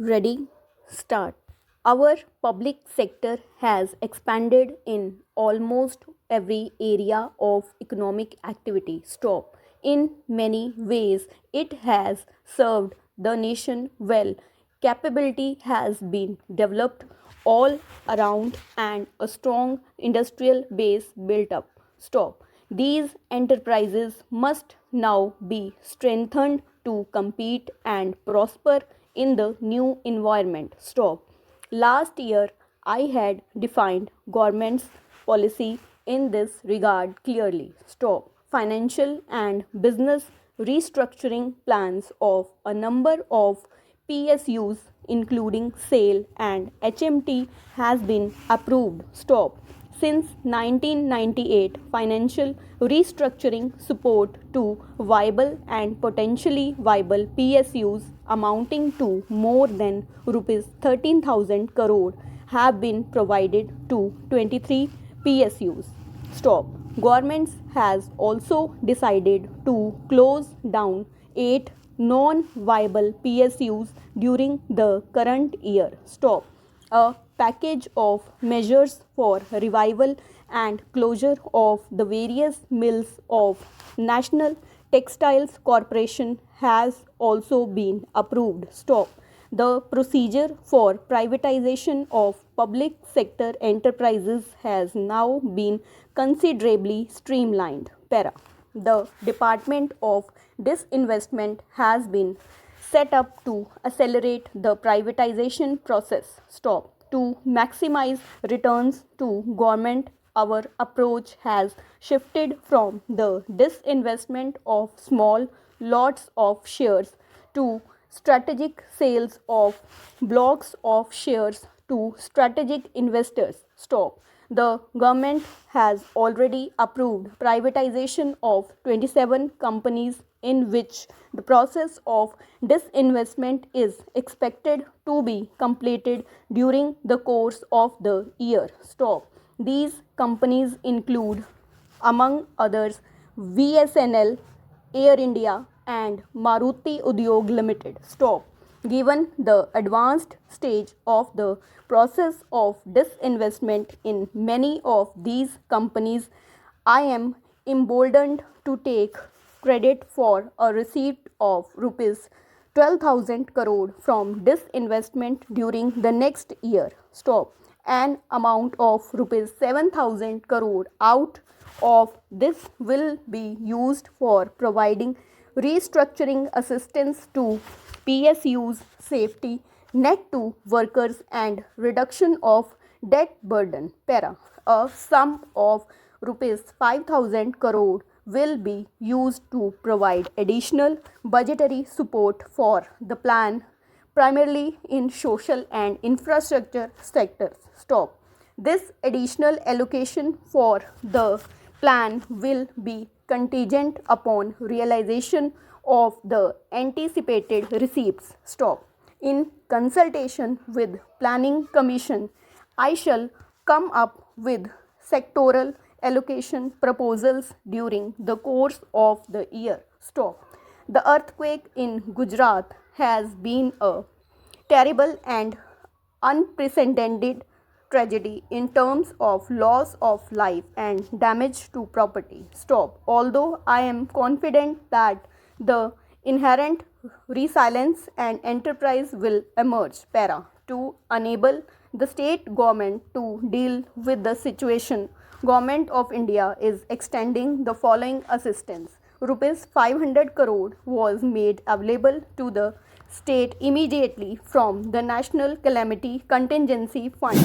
Ready, start. Our public sector has expanded in almost every area of economic activity. Stop. In many ways, it has served the nation well. Capability has been developed all around and a strong industrial base built up. Stop. These enterprises must now be strengthened to compete and prosper in the new environment. Stop. Last year, I had defined government's policy in this regard clearly. Stop. Financial and business restructuring plans of a number of PSUs including SAIL and HMT has been approved. Stop. Since 1998, financial restructuring support to viable and potentially viable PSUs amounting to more than rupees 13,000 crore have been provided to 23 PSUs. Stop. Government has also decided to close down 8 non-viable PSUs during the current year. Stop. A package of measures for revival and closure of the various mills of National Textiles Corporation has also been approved. Stop. The procedure for privatization of public sector enterprises has now been considerably streamlined. Para. The Department of Disinvestment has been set up to accelerate the privatization process. Stop. To maximize returns to government, our approach has shifted from the disinvestment of small lots of shares to strategic sales of blocks of shares to strategic investors. Stop. The government has already approved privatization of 27 companies in which the process of disinvestment is expected to be completed during the course of the year. Stop. These companies include, among others, VSNL, Air India, and Maruti Udyog Limited. Stop. Given the advanced stage of the process of disinvestment in many of these companies, I am emboldened to take credit for a receipt of rupees 12,000 crore from disinvestment during the next year. Stop. An amount of rupees 7,000 crore out of this will be used for providing restructuring assistance to PSUs, safety net to workers and reduction of debt burden. Para. A sum of rupees 5,000 crore will be used to provide additional budgetary support for the plan primarily in social and infrastructure sectors. Stop. This additional allocation for the plan will be contingent upon realization of the anticipated receipts. Stop. In consultation with Planning Commission, I shall come up with sectoral allocation proposals during the course of the year. Stop. The earthquake in Gujarat has been a terrible and unprecedented tragedy in terms of loss of life and damage to property. Stop. Although I am confident that the inherent resilience and enterprise will emerge. Para. To enable the state government to deal with the situation, Government of India is extending the following assistance. Rupees 500 crore was made available to the state immediately from the National Calamity Contingency Fund.